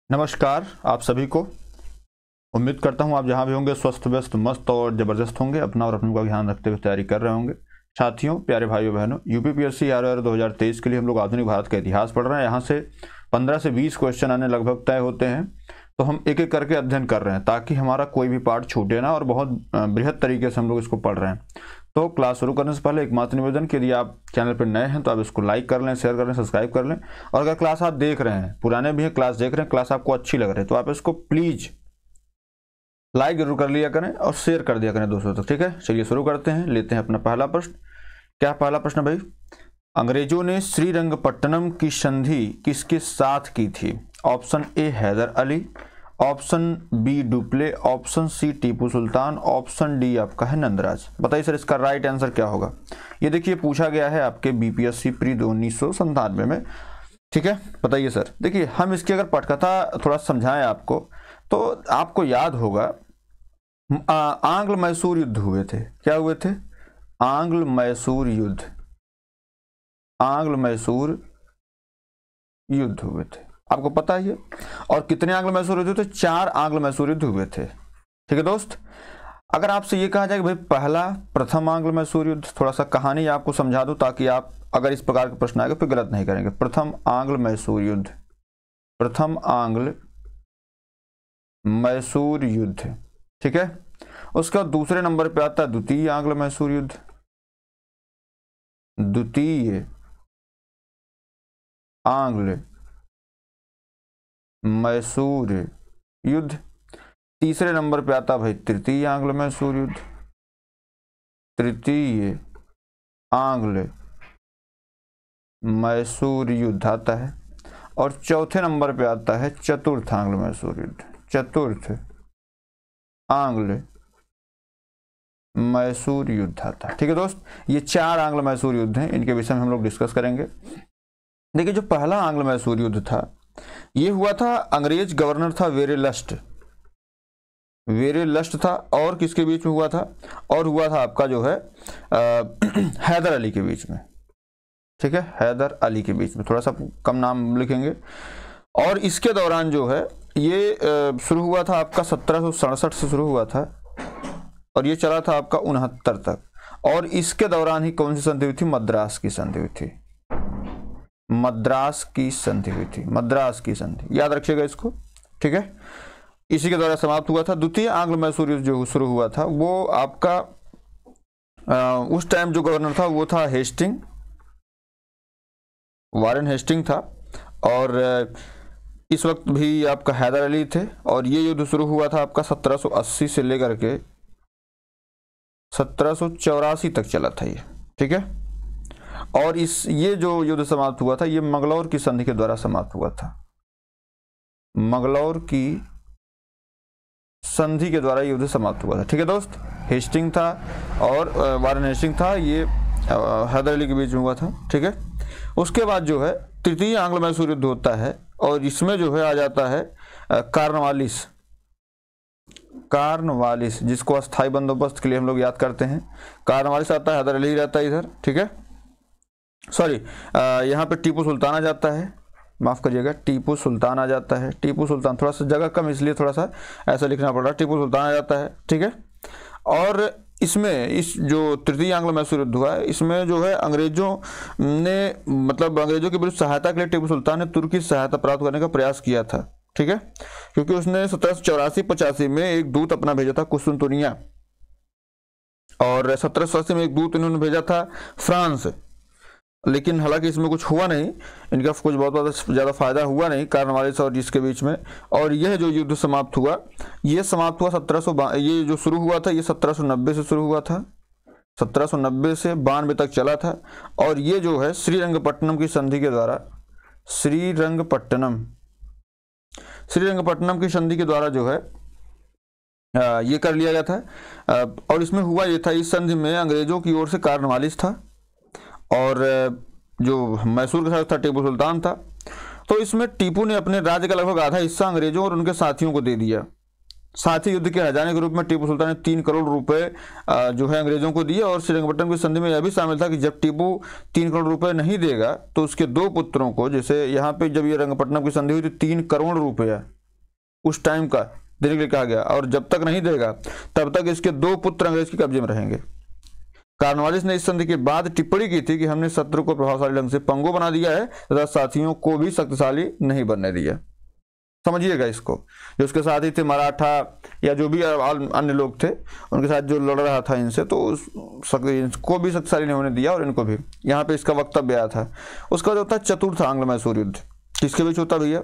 नमस्कार आप सभी को। उम्मीद करता हूं आप जहां भी होंगे स्वस्थ व्यस्त मस्त और ज़बरदस्त होंगे, अपना और अपनों का ध्यान रखते हुए तैयारी कर रहे होंगे। साथियों, प्यारे भाइयों बहनों, यूपीपीएससी आरआर 2023 के लिए हम लोग आधुनिक भारत का इतिहास पढ़ रहे हैं। यहाँ से 15 से 20 क्वेश्चन आने लगभग तय होते हैं, तो हम एक एक करके अध्ययन कर रहे हैं ताकि हमारा कोई भी पार्ट छूटे ना, और बहुत बृहद तरीके से हम लोग इसको पढ़ रहे हैं। तो क्लास शुरू करने से पहले एकमात्र निवेदन कि यदि आप चैनल पर नए हैं तो आप इसको लाइक कर लें, शेयर कर लें, सब्सक्राइब कर लें। और अगर क्लास आप देख रहे हैं, पुराने भी हैं क्लास देख रहे हैं, क्लास आपको अच्छी लग रही है, तो आप इसको प्लीज लाइक जरूर कर लिया करें और शेयर कर दिया करें दोस्तों तक। ठीक है, चलिए शुरू करते हैं। लेते हैं अपना पहला प्रश्न। क्या पहला प्रश्न भाई? अंग्रेजों ने श्रीरंगपट्टनम की संधि किसके साथ की थी? Option A Haidar Ali, option B Dupleix, option C Tipu Sultan, option D आपका है नंदराज। बताइए सर इसका राइट आंसर क्या होगा? ये देखिए पूछा गया है आपके बीपीएससी प्री 1997 में। ठीक है, बताइए सर। देखिए हम इसकी अगर पटकथा थोड़ा समझाएं आपको, तो आपको याद होगा आंग्ल मैसूर युद्ध हुए थे। क्या हुए थे? आंग्ल मैसूर युद्ध। आंग्ल मैसूर युद्ध हुए थे, आपको पता ही है। और कितने आंग्ल मैसूर युद्ध हुए थे? 4 आंग्ल मैसूर युद्ध हुए थे। ठीक है दोस्त, अगर आपसे ये कहा जाए कि भाई पहला प्रथम आंग्ल मैसूर युद्ध, थोड़ा सा कहानी आपको समझा दूं ताकि आप अगर इस प्रकार के प्रश्न आएगा तो गलत नहीं करेंगे। प्रथम आंग्ल मैसूर युद्ध, प्रथम आंग्ल मैसूर युद्ध। ठीक है, उसका दूसरे नंबर पे आता है द्वितीय आंग्ल मैसूर युद्ध, द्वितीय आंग्ल मैसूर युद्ध। तीसरे नंबर पे आता भाई तृतीय आंग्ल मैसूर युद्ध, तृतीय आंग्ल मैसूर युद्ध आता है। और चौथे नंबर पे आता है चतुर्थ आंग्ल मैसूर युद्ध, चतुर्थ आंग्ल मैसूर युद्ध आता है। ठीक है दोस्त, ये 4 आंग्ल मैसूर युद्ध हैं, इनके विषय में हम लोग डिस्कस करेंगे। देखिए जो पहला आंग्ल मैसूर युद्ध था, ये हुआ था, अंग्रेज गवर्नर था वेरेलस्ट, वेरेलस्ट था। और किसके बीच में हुआ था? और हुआ था आपका जो है हैदर अली के बीच में। ठीक है, हैदर अली के बीच में, थोड़ा सा कम नाम लिखेंगे। और इसके दौरान जो है ये शुरू हुआ था आपका 1767 से शुरू हुआ था और ये चला था आपका 69 तक। और इसके दौरान ही कौन सी संधि हुई थी? मद्रास की संधि हुई थी, मद्रास की संधि हुई थी, मद्रास की संधि, याद रखिएगा इसको। ठीक है, इसी के द्वारा समाप्त हुआ था। द्वितीय आंग्ल मैसूर युद्ध जो शुरू हुआ था वो आपका उस टाइम जो गवर्नर था वो था हेस्टिंग, वारेन हेस्टिंग था। और इस वक्त भी आपका हैदर अली थे। और ये युद्ध शुरू हुआ था आपका 1780 से लेकर के 1784 तक चला था ये। ठीक है, और ये जो युद्ध समाप्त हुआ था ये मंगलौर की संधि के द्वारा समाप्त हुआ था, मंगलौर की संधि के द्वारा युद्ध समाप्त हुआ था। ठीक है दोस्त, हेस्टिंग था और वारेन हेस्टिंग था, ये हैदर अली के बीच में हुआ था। ठीक है, उसके बाद जो है तृतीय आंग्ल मैसूर युद्ध होता है और इसमें जो है आ जाता है कार्नवालिस, कार्नवालिस जिसको अस्थायी बंदोबस्त के लिए हम लोग याद करते हैं। कार्नवालिस आता है, हैदर अली रहता है इधर। ठीक है, सॉरी यहाँ पे टीपू सुल्तान आ जाता है, माफ करिएगा, टीपू सुल्तान आ जाता है। टीपू सुल्तान, थोड़ा सा जगह कम इसलिए थोड़ा सा ऐसा लिखना पड़ रहा है, टीपू सुल्तान आ जाता है। ठीक है, और इसमें इस जो तृतीय आंग्ल मैसूर युद्ध हुआ है इसमें जो है अंग्रेजों ने, मतलब अंग्रेजों के विरुद्ध सहायता के लिए टीपू सुल्तान ने तुर्की सहायता प्राप्त करने का प्रयास किया था। ठीक है, क्योंकि उसने 1784-85 में एक दूत अपना भेजा था कुस्तुनतुनिया, और 1780 में एक दूत इन्होंने भेजा था फ्रांस। लेकिन हालांकि इसमें कुछ हुआ नहीं, इनका कुछ बहुत ज़्यादा फायदा हुआ नहीं कार्नवालिस और इसके बीच में। और यह जो युद्ध समाप्त हुआ, ये समाप्त हुआ 1700, ये जो शुरू हुआ था ये 1790 से शुरू हुआ था, 1790 से 92 तक चला था। और ये जो है श्रीरंगपट्टनम की संधि के द्वारा, श्रीरंगपट्टनम की संधि के द्वारा जो है ये कर लिया गया था। और इसमें हुआ ये था, इस संधि में अंग्रेजों की ओर से कार्नवालिस था और जो मैसूर के साथ था टीपू सुल्तान था। तो इसमें टीपू ने अपने राज्य का लगभग आधा हिस्सा अंग्रेजों और उनके साथियों को दे दिया। साथ ही युद्ध के हजाने के रूप में टीपू सुल्तान ने 3 करोड़ रुपए जो है अंग्रेजों को दिए। और श्रीरंगपट्टनम की संधि में यह भी शामिल था कि जब टीपू 3 करोड़ रुपए नहीं देगा तो उसके 2 पुत्रों को, जैसे यहाँ पे जब ये रंगपट्टनम की संधि हुई थी 3 करोड़ रुपया उस टाइम का देने के लिए कहा गया, और जब तक नहीं देगा तब तक इसके 2 पुत्र अंग्रेज के कब्जे में रहेंगे। कॉर्नवालिस ने इस संधि के बाद टिप्पणी की थी कि हमने शत्रु को प्रभावशाली ढंग से पंगु बना दिया है तथा साथियों को भी शक्तिशाली नहीं बनने दिया। समझिएगा इसको। जो उसके साथी थे मराठा या जो भी अन्य लोग थे उनके साथ जो लड़ रहा था इनसे, तो इनको भी शक्तिशाली नहीं होने दिया और इनको भी। यहाँ पे इसका वक्तव्य आया था। उसका जो होता चतुर्थ आंग्ल मैसूर युद्ध किसके बीच होता भैया?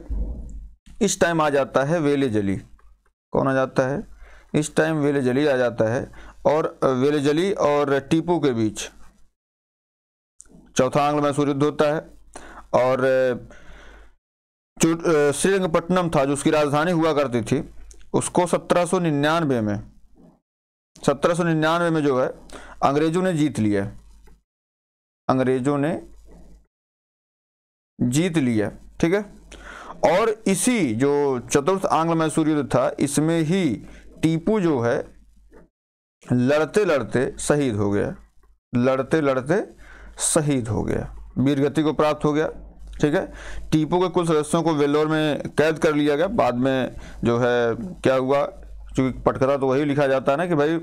इस टाइम आ जाता है वेलेजली। कौन आ जाता है? इस टाइम वेलेजली आ जाता है, और वेलेजली और टीपू के बीच चौथा आंग्ल मैसूर युद्ध होता है। और जो श्रीरंगपट्टनम था जो उसकी राजधानी हुआ करती थी, उसको 1799 में जो है अंग्रेजों ने जीत लिया। अंग्रेजों ने जीत लिया, ठीक है। और इसी जो चतुर्थ आंग्ल मैसूर युद्ध था, इसमें ही टीपू जो है लड़ते लड़ते शहीद हो गया। लड़ते लड़ते शहीद हो गया, वीरगति को प्राप्त हो गया, ठीक है। टीपू के कुछ सदस्यों को वेल्लोर में कैद कर लिया गया। बाद में जो है क्या हुआ, क्योंकि पटकथा तो वही लिखा जाता है ना कि भाई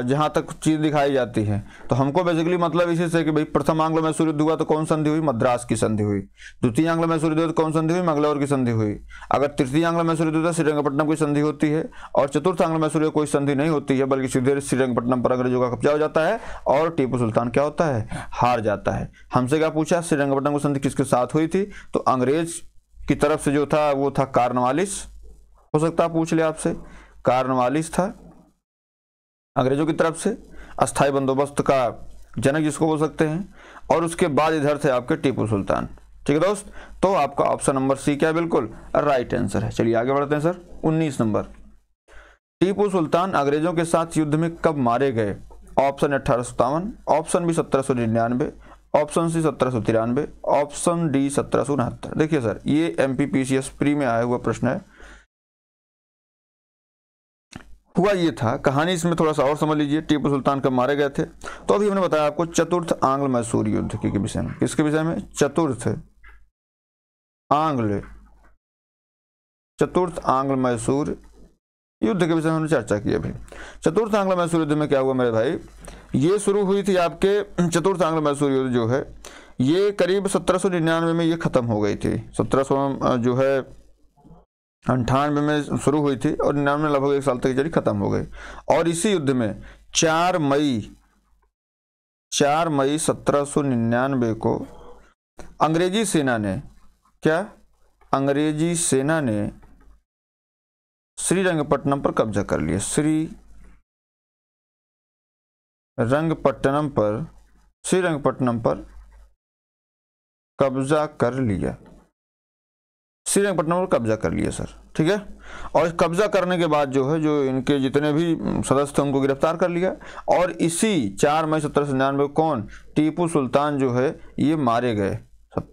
जहाँ तक चीज़ दिखाई जाती है, तो हमको बेसिकली मतलब इसी से कि भाई प्रथम आंग्ल मैसूर युद्ध हुआ तो कौन संधि हुई? मद्रास की संधि हुई। द्वितीय आंग्ल मैसूर युद्ध कौन संधि हुई? मंगलौर की संधि हुई। अगर तृतीय आंग्ल मैसूर युद्ध श्रीरंगपट्टनम की संधि होती है, और चतुर्थ आंग्ल मैसूर युद्ध कोई संधि नहीं होती है, बल्कि सीधे श्रीरंगपट्टनम पर अंग्रेजों का कब्जा हो जाता है और टीपू सुल्तान क्या होता है? हार जाता है। हमसे क्या पूछा? श्रीरंगपट्टनम की संधि किसके साथ हुई थी? तो अंग्रेज की तरफ से जो था वो था कॉर्नवालिस। हो सकता है पूछ ले आपसे, कॉर्नवालिस था अंग्रेजों की तरफ से, अस्थायी बंदोबस्त का जनक जिसको बोल सकते हैं। और उसके बाद इधर थे आपके टीपू सुल्तान, ठीक है दोस्त। तो आपका ऑप्शन नंबर सी क्या है? बिल्कुल राइट आंसर है। चलिए आगे बढ़ते हैं सर। 19 नंबर, टीपू सुल्तान अंग्रेजों के साथ युद्ध में कब मारे गए? Option 1857, option B 1799, option C 1793, option D 1769। देखिए सर, ये MPPCS प्री में आया हुआ प्रश्न है। हुआ ये था, कहानी इसमें थोड़ा सा और समझ लीजिए, टीपू सुल्तान कब मारे गए थे। तो अभी हमने बताया आपको चतुर्थ आंग्ल मैसूर युद्ध के विषय में। किसके विषय में? चतुर्थ आंग्ल मैसूर युद्ध के विषय में हमने चर्चा की अभी। चतुर्थ आंग्ल मैसूर युद्ध में क्या हुआ मेरे भाई? ये शुरू हुई थी आपके चतुर्थ आंग्ल मैसूर युद्ध जो है, ये करीब 1799 में ये खत्म हो गई थी। 1700 जो है 98 में शुरू हुई थी और 99 में लगभग 1 साल तक चली, खत्म हो गई। और इसी युद्ध में 4 मई 1799 को अंग्रेजी सेना ने श्रीरंगपट्टनम पर कब्जा कर लिया। श्रीरंगपट्टनम पर कब्जा कर लिया सर, ठीक है। और कब्जा करने के बाद जो है, जो इनके जितने भी सदस्य थे उनको गिरफ्तार कर लिया। और इसी 4 मई 1799 कौन? टीपू सुल्तान जो है ये मारे गए।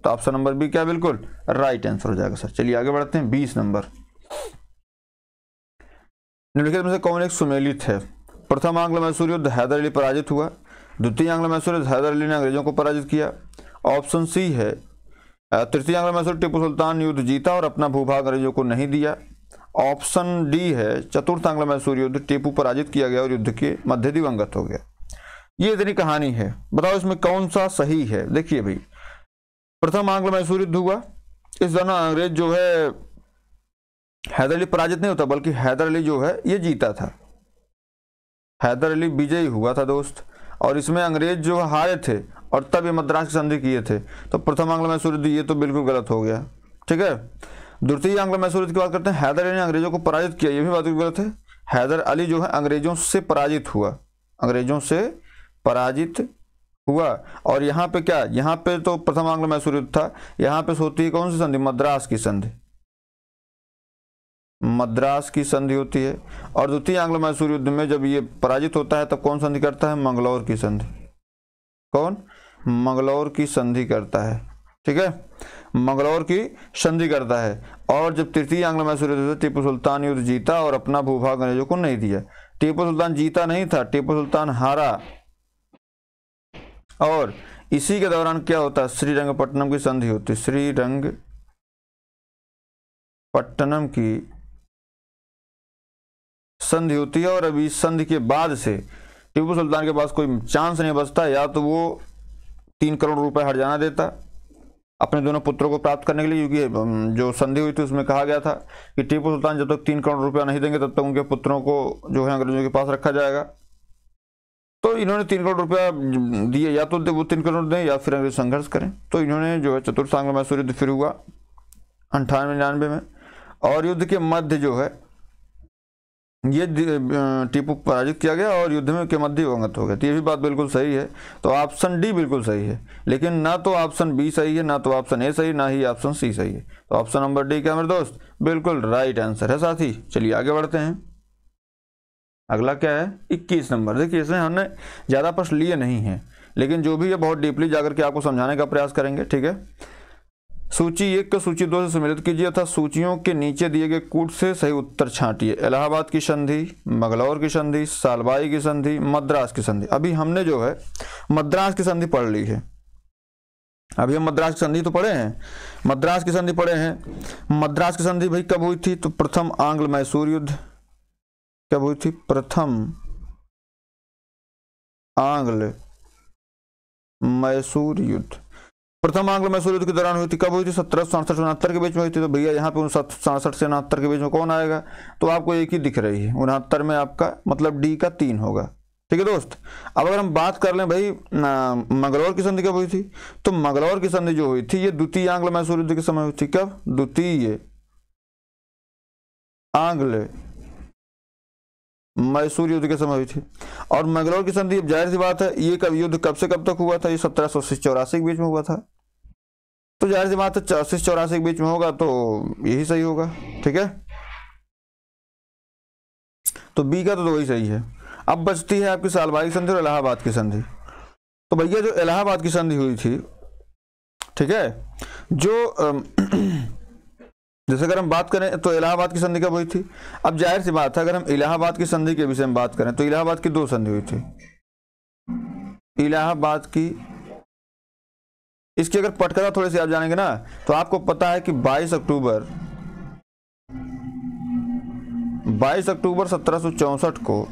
ऑप्शन नंबर बी क्या? बिल्कुल राइट आंसर हो जाएगा सर। चलिए आगे बढ़ते हैं। 20 नंबर, निम्नलिखित में से कौन एक सुमेलित है? प्रथम आंग्ल मैसूर युद्ध हैदर अली पराजित हुआ। द्वितीय आंग्ल मैसूर युद्ध हैदर अली ने अंग्रेजों को पराजित किया। ऑप्शन सी है तृतीय आंग्ल मैसूर टीपू सुल्तान युद्ध जीता और अपना भूभाग अंग्रेजों को नहीं दिया। ऑप्शन डी है चतुर्थ आंग्ल मैसूर युद्ध टीपू पराजित किया गया और युद्ध के मध्य दिवंगत हो गया। ये इतनी कहानी है, बताओ इसमें कौन सा सही है? देखिए भाई, प्रथम आंग्ल मैसूर युद्ध हुआ, इस दौरान अंग्रेज जो है हैदर अली पराजित नहीं होता, बल्कि हैदर अली जो है ये जीता था। हैदर अली विजयी हुआ था दोस्त, और इसमें अंग्रेज जो हारे थे और तब ये मद्रास की संधि किए थे। तो प्रथम आंग्ल मैसूर युद्ध ये तो बिल्कुल गलत हो गया, ठीक है। द्वितीय आंग्ल मैसूर युद्ध की बात करते हैं, हैदर अली ने अंग्रेजों को पराजित किया, ये भी बात गलत है। हैदर अली जो है अंग्रेजों से पराजित हुआ, और यहाँ पे क्या? यहाँ पे तो प्रथम आंग्ल मैसूर युद्ध था, यहाँ पे होती है कौन सी संधि? मद्रास की संधि होती है। और द्वितीय आंग्ल मैसूर युद्ध में जब ये पराजित होता है तब कौन संधि करता है? मंगलौर की संधि। कौन? मंगलौर की संधि करता है, ठीक है, मंगलौर की संधि करता है। और जब तृतीय आंग्ल मैसूर युद्ध टीपू सुल्तान युद्ध जीता और अपना भूभाग अंग्रेजों को नहीं दिया। टीपू सुल्तान जीता नहीं था, टीपू सुल्तान हारा। और इसी के दौरान क्या होता? श्रीरंगपट्टनम की संधि होती। श्रीरंगपट्टनम की संधि होती है और अभी इस संधि के बाद से टीपू सुल्तान के पास कोई चांस नहीं बचता, या तो वो 3 करोड़ रुपए हर्जाना देता अपने दोनों पुत्रों को प्राप्त करने के लिए, क्योंकि जो संधि हुई थी उसमें कहा गया था कि टीपू सुल्तान जब तक 3 करोड़ रुपया नहीं देंगे तब तक उनके पुत्रों को जो है अंग्रेजों के पास रखा जाएगा। तो इन्होंने 3 करोड़ रुपया दिए, या तो वो 3 करोड़ दें या फिर अंग्रेज संघर्ष करें। तो इन्होंने जो है चतुर्थ आंग्ल मैसूर युद्ध फिर हुआ 98-99 में, और युद्ध के मध्य जो है ये टीपू पराजित किया गया और युद्ध में के मध्य दिवंगत हो गए। तो ये भी बात बिल्कुल सही है। तो ऑप्शन डी बिल्कुल सही है, लेकिन ना तो ऑप्शन बी सही है, ना तो ऑप्शन ए सही, ना ही ऑप्शन सी सही है। तो ऑप्शन नंबर डी क्या मेरे दोस्त, बिल्कुल राइट आंसर है साथी। चलिए आगे बढ़ते हैं। अगला क्या है 21 नंबर। देखिए इसमें हमने ज़्यादा प्रश्न लिए नहीं हैं, लेकिन जो भी है बहुत डीपली जाकर के आपको समझाने का प्रयास करेंगे, ठीक है। सूची 1 को सूची 2 से सम्मिलित कीजिए तथा सूचियों के नीचे दिए गए कूट से सही उत्तर छांटिए। इलाहाबाद की संधि, मंगलौर की संधि, सालबाई की संधि, मद्रास की संधि। अभी हमने जो है मद्रास की संधि पढ़ ली है, अभी हम मद्रास की संधि तो पढ़े हैं, मद्रास की संधि पढ़े हैं। मद्रास की संधि भाई कब हुई थी, तो प्रथम आंग्ल मैसूर युद्ध कब हुई थी, प्रथम आंग्ल मैसूर युद्ध, प्रथम आंग्ल मैसूर युद्ध के दौरान हुई थी। कब हुई थी, 1767-69 के बीच में हुई थी। तो भैया यहाँ पे 67 से 69 के बीच में कौन आएगा, तो आपको एक ही दिख रही है 69 में, आपका मतलब डी का 3 होगा, ठीक है दोस्त। अब अगर हम बात कर लें भाई मंगलौर की संधि कब हुई थी, तो मंगलौर की संधि जो हुई थी ये द्वितीय आंग्ल मैसूर युद्ध के समय हुई थी। कब, द्वितीय आंग्ल मैसूर युद्ध के समय हुई थी। और मंगलौर की संधि, अब जाहिर सी बात है ये कब युद्ध कब से कब तक हुआ था, ये 1784 के बीच में हुआ था। तो जाहिर सी बात है 84-84 के बीच में होगा, तो यही सही होगा, ठीक है। तो बी का तो वही सही है। अब बचती है आपकी सालबाई की संधि और इलाहाबाद की संधि। तो भैया जो इलाहाबाद की संधि हुई थी, ठीक है, जो जैसे अगर हम बात करें तो इलाहाबाद की संधि कब हुई थी। अब जाहिर सी बात है अगर हम इलाहाबाद की संधि के विषय में बात करें तो इलाहाबाद की 2 संधि हुई थी। इलाहाबाद की, इसकी अगर पटकथा थोड़ी सी आप जानेंगे ना, तो आपको पता है कि 22 अक्टूबर 1764 को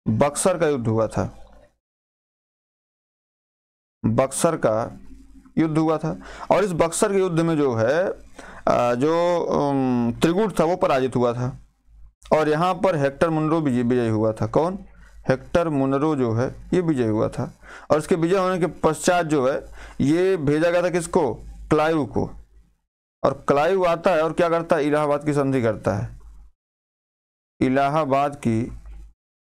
बक्सर का युद्ध हुआ था, बक्सर का युद्ध हुआ था। और इस बक्सर के युद्ध में जो है जो त्रिगुट था वो पराजित हुआ था, और यहाँ पर हेक्टर मुनरो विजयी हुआ था। कौन, हेक्टर मुनरो जो है ये विजय हुआ था। और इसके विजय होने के पश्चात जो है ये भेजा गया था किसको, क्लाइव को। और क्लाइव आता है और क्या करता है, इलाहाबाद की संधि करता है, इलाहाबाद की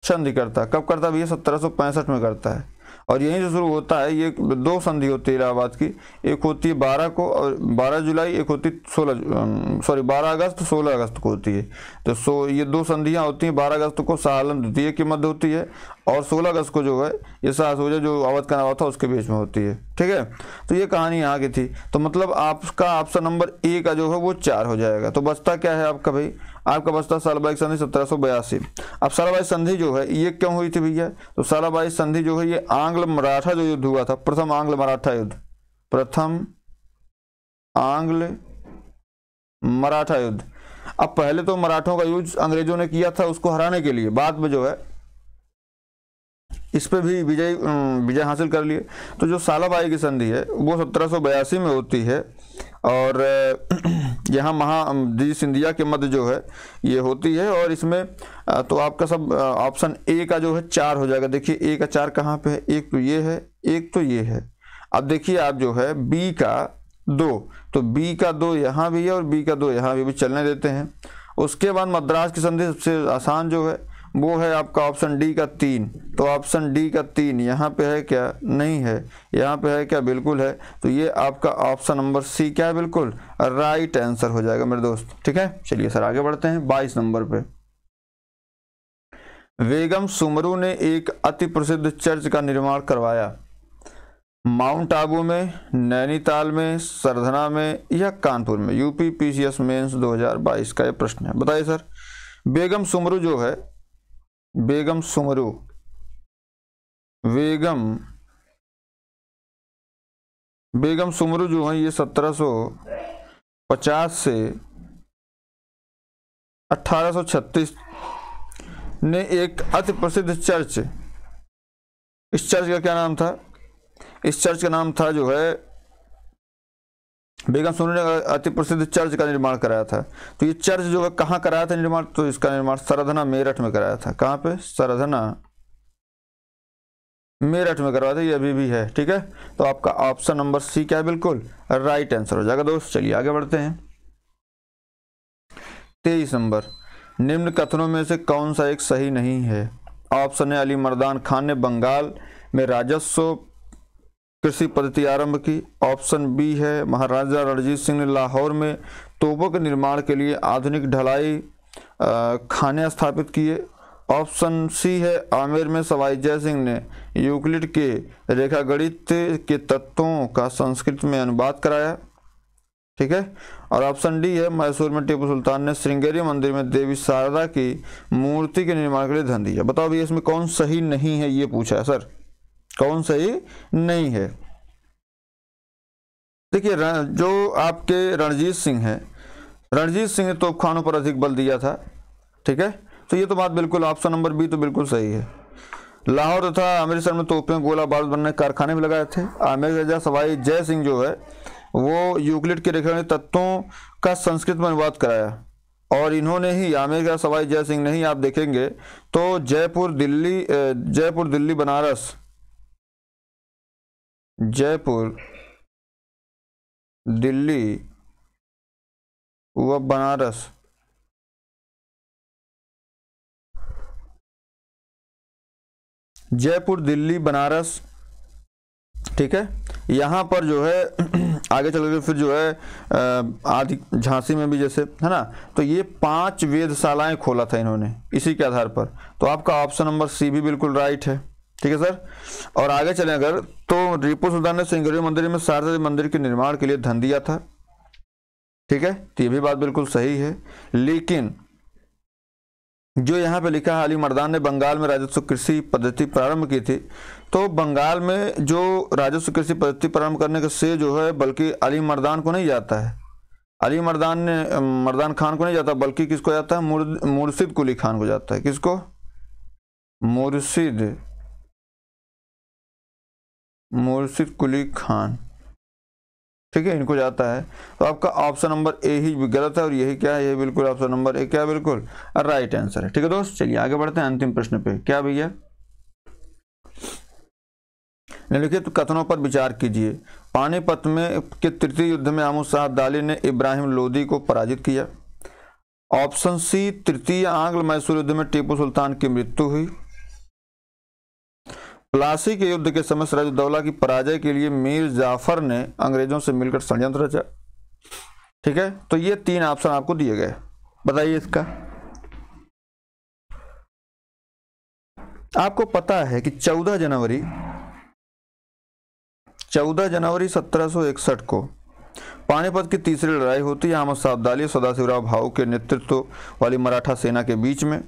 संधि करता है। कब करता है भैया, 1765 में करता है। और यहीं से शुरू होता है, ये 2 संधि होती है इलाहाबाद की, एक होती है 12 को और 12 जुलाई, एक होती 12 अगस्त 16 अगस्त को होती है। तो ये 2 संधियां होती हैं। 12 अगस्त को शाह आलम द्वितीय के मध्य होती है, और 16 अगस्त को जो है ये शाह सूजा जो अवध का नवाब था उसके बीच में होती है, ठीक है। तो ये कहानी यहाँ की थी। तो मतलब आपका ऑप्शन नंबर ए का जो है वो 4 हो जाएगा। तो बचता क्या है आपका भाई, आपका बचता सालबाई संधि 1782। अब सालबाई संधि जो है ये क्यों हुई थी भैया, तो सालबाई संधि जो है ये आंग्ल मराठा जो युद्ध हुआ था, प्रथम आंग्ल मराठा युद्ध, प्रथम आंग्ल मराठा युद्ध। अब पहले तो मराठों का यूज अंग्रेजों ने किया था उसको हराने के लिए, बाद में जो है इस पे भी विजय हासिल कर लिए। तो जो सालाबाई की संधि है वो 1782 में होती है, और यहाँ महाजी सिंधिया के मध्य जो है ये होती है। और इसमें तो आपका सब ऑप्शन ए का जो है 4 हो जाएगा। देखिए ए का 4 कहाँ पे है, एक तो ये है, एक तो ये है। अब देखिए आप जो है बी का 2, तो बी का 2 यहाँ भी है और बी का 2 यहाँ भी चलने देते हैं। उसके बाद मद्रास की संधि सबसे आसान जो है वो है आपका ऑप्शन डी का 3। तो ऑप्शन डी का 3 यहाँ पे है क्या, नहीं है, यहाँ पे है क्या, बिल्कुल है। तो ये आपका ऑप्शन नंबर सी क्या है, बिल्कुल राइट आंसर हो जाएगा मेरे दोस्त, ठीक है। चलिए सर आगे बढ़ते हैं 22 नंबर पे। बेगम सुमरू ने एक अति प्रसिद्ध चर्च का निर्माण करवाया, माउंट आबू में, नैनीताल में, सरधना में या कानपुर में। यूपी पीसीएस मेंस 2022 का ये प्रश्न है। बताइए सर, बेगम सुमरू जो है, बेगम सुमरू, बेगम सुमरू जो है ये 1750 से 1836 ने एक अति प्रसिद्ध चर्च, इस चर्च का क्या नाम था? इस चर्च का नाम था जो है बेगम सोनू ने अति प्रसिद्ध चर्च का निर्माण कराया था। तो ये चर्च जो है कहाँ कराया था निर्माण? तो इसका निर्माण सरधना मेरठ में कराया था। कहाँ पे? सरधना मेरठ में करवाया था, ये अभी भी है। ठीक है, तो आपका ऑप्शन नंबर सी क्या है? बिल्कुल राइट आंसर हो जाएगा दोस्त। चलिए आगे बढ़ते हैं। 23 नंबर, निम्न कथनों में से कौन सा एक सही नहीं है? ऑप्शन है अली मर्दान खान ने बंगाल में राजस्व कृषि पद्धति आरंभ की। ऑप्शन बी है महाराजा रणजीत सिंह ने लाहौर में तोपों के निर्माण के लिए आधुनिक ढलाई खाने स्थापित किए। ऑप्शन सी है आमेर में सवाई जय सिंह ने यूक्लिड के रेखागणित के तत्वों का संस्कृत में अनुवाद कराया। ठीक है, और ऑप्शन डी है मैसूर में टीपू सुल्तान ने श्रृंगेरी मंदिर में देवी शारदा की मूर्ति के निर्माण के लिए धन दिया। बताओ भैया इसमें कौन सही नहीं है, ये पूछा है सर, कौन सही नहीं है? देखिए जो आपके रणजीत सिंह है, रणजीत सिंह ने तोपखानों पर अधिक बल दिया था। ठीक है, तो ये तो बात बिल्कुल ऑप्शन नंबर बी तो बिल्कुल सही है। लाहौर तथा अमृतसर में तोपें गोला बारूद बनने कारखाने में लगाए थे। आमेर राजा सवाई जय सिंह जो है वो यूक्लिड के रेखागणित तत्वों का संस्कृत में अनुवाद कराया, और इन्होंने ही आमेर का सवाई जय सिंह ने ही, आप देखेंगे तो जयपुर दिल्ली बनारस, जयपुर दिल्ली व बनारस जयपुर दिल्ली बनारस, ठीक है, यहाँ पर जो है आगे चल के फिर जो है आदि झांसी में भी जैसे है ना, तो ये 5 वेधशालाएं खोला था इन्होंने इसी के आधार पर। तो आपका ऑप्शन नंबर सी भी बिल्कुल राइट है। ठीक है सर, और आगे चलें अगर तो टीपू सुल्तान ने श्रृंगेरी मंदिर में शारदा मंदिर के निर्माण के लिए धन दिया था। ठीक है, तो ये भी बात बिल्कुल सही है, लेकिन जो यहाँ पे लिखा है अली मर्दान ने बंगाल में राजस्व कृषि पद्धति प्रारंभ की थी, तो बंगाल में जो राजस्व कृषि पद्धति प्रारंभ करने का श्रेय जो है बल्कि अली मर्दान को नहीं जाता है, अली मर्दान खान को नहीं जाता, बल्कि किसको जाता है? मुर्शिद कुली खान को जाता है। किसको? मुर्शिद कुली खान। ठीक है, इनको जाता है। तो आपका ऑप्शन नंबर ए ही गलत है, और यही क्या है? ये बिल्कुल ऑप्शन नंबर ए क्या है? बिल्कुल राइट आंसर है। ठीक है दोस्त, चलिए आगे बढ़ते हैं अंतिम प्रश्न पे। क्या भैया? निम्नलिखित कथनों पर विचार कीजिए। पानीपत में के तृतीय युद्ध में आमू साहब अब्दाली ने इब्राहिम लोदी को पराजित किया। ऑप्शन सी तृतीय आंग्ल मैसूर युद्ध में टीपू सुल्तान की मृत्यु हुई। प्लासी के युद्ध के समय सिराजुद्दौला की पराजय के लिए मीर जाफर ने अंग्रेजों से मिलकर षड्यंत्र रचा। ठीक है, तो ये 3 ऑप्शन आपको दिए गए, बताइए इसका। आपको पता है कि 14 जनवरी 1761 को पानीपत की तीसरी लड़ाई होती है अहमद शाह अब्दाली और सदाशिवराव भाऊ के नेतृत्व वाली मराठा सेना के बीच में,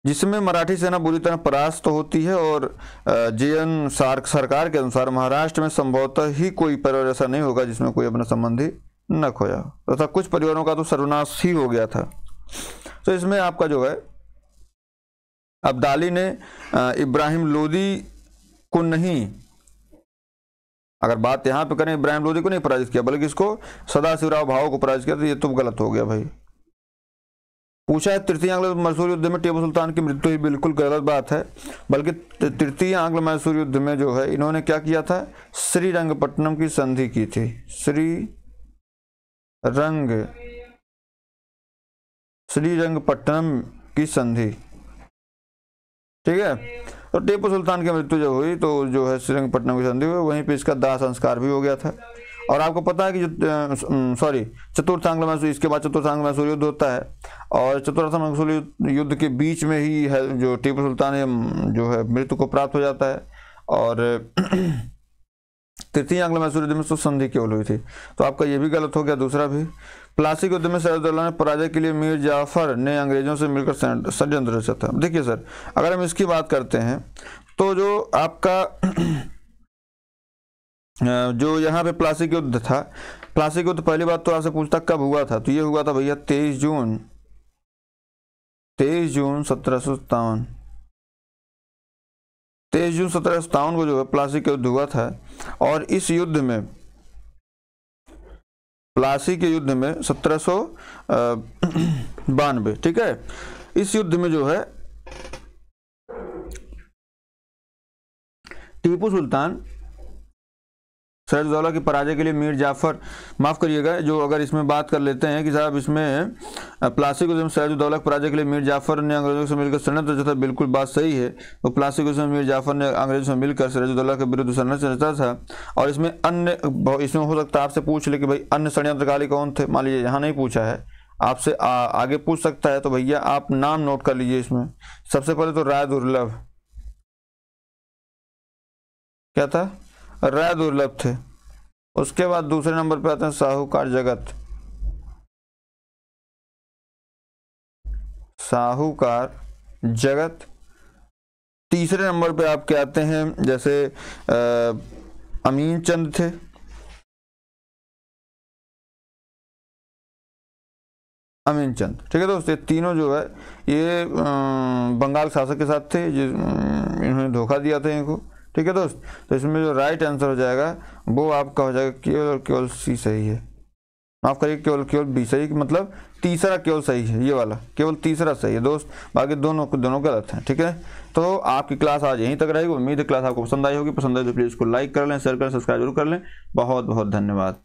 जिसमें मराठी सेना बुरी तरह परास्त होती है, और जेएन सरकार के अनुसार महाराष्ट्र में संभवतः ही कोई परिवार ऐसा नहीं होगा जिसमें कोई अपना संबंधी न खोया तथा कुछ परिवारों का तो सर्वनाश ही हो गया था। तो इसमें आपका जो है अब्दाली ने इब्राहिम लोदी को नहीं, अगर बात यहाँ पे करें इब्राहिम लोदी को नहीं पराजित किया, बल्कि इसको सदाशिवराव भाऊ को पराजित किया, तो ये तो गलत हो गया भाई। पूछा है तृतीय आंग्ल मैसूर युद्ध में टीपू सुल्तान की मृत्यु हुई, बिल्कुल गलत बात है, बल्कि तृतीय आंग्ल मैसूर युद्ध में जो है इन्होंने क्या किया था? श्रीरंगपट्टनम की संधि की थी, श्रीरंगपट्टनम की संधि। ठीक है, तो टीपू सुल्तान की मृत्यु जब हुई तो जो है श्रीरंगपट्टनम की संधि हुई, वहीं पे इसका दाह संस्कार भी हो गया था। और आपको पता है कि चतुर्थ आंग्ल मैसूर, इसके बाद चतुर्थ आंग्ल मैसूर युद्ध होता है, और चतुर्थ मैसूर युद्ध के बीच में ही है जो टीपू सुल्तान जो है मृत्यु को प्राप्त हो जाता है, और तृतीय आंग्ल मैसूर युद्ध में तो संधि केवल हुई थी। तो आपका ये भी गलत हो गया, दूसरा भी। प्लासी के युद्ध में सिराजुद्दौला ने पराजय के लिए मीर जाफर ने अंग्रेजों से मिलकर षड्यंत्र रचा था। देखिए सर, अगर हम इसकी बात करते हैं तो जो आपका जो यहाँ पे प्लासी का युद्ध था, प्लासी का युद्ध पहली बात तो आपसे पूछता कब हुआ था, तो ये हुआ था भैया 23 23 जून 1757 23 जून 1757 को जो है प्लासी का युद्ध हुआ था। और इस युद्ध में, प्लासी के युद्ध में 1792, ठीक है, इस युद्ध में जो है टीपू सुल्तान सिराजुद्दौला की पराजय के लिए मीर जाफर, माफ करिएगा, जो अगर इसमें बात कर लेते हैं कि साहब इसमें प्लासी को सिराजुद्दौला की पराजय के लिए मीर जाफर ने अंग्रेजों से मिलकर षड्यंत्र रचा था, बिल्कुल बात सही है। तो प्लासी को मीर जाफर ने अंग्रेजों से मिलकर सिराजुद्दौला के विरुद्ध षड्यंत्र रचा था। और इसमें अन्य, इसमें हो सकता है आपसे पूछ ले कि भाई अन्य षड्यंत्रकारी कौन थे, मान लीजिए यहाँ नहीं पूछा है, आपसे आगे पूछ सकता है, तो भैया आप नाम नोट कर लीजिए। इसमें सबसे पहले तो राय दुर्लभ, क्या था, राय दुर्लभ थे। उसके बाद दूसरे नंबर पे आते हैं साहूकार जगत, साहूकार जगत। तीसरे नंबर पे आपके आते हैं जैसे अमीन चंद थे, अमीन चंद, ठीक है दोस्त। ये तीनों जो है ये बंगाल शासक के साथ थे, इन्होंने धोखा दिया था इनको, ठीक है दोस्त। तो इसमें जो राइट आंसर हो जाएगा वो आपका हो जाएगा केवल और केवल सी सही है, माफ करिए केवल केवल बी सही, मतलब तीसरा केवल सही है, ये वाला केवल तीसरा सही है दोस्त, बाकी दोनों गलत हैं, ठीक है। तो आपकी क्लास आज यहीं तक रहेगी। उम्मीद है क्लास आपको पसंद आई होगी। पसंद आई तो प्लीज़ इसको लाइक कर लें, शेयर करें, सब्सक्राइब जरूर कर लें। बहुत बहुत धन्यवाद।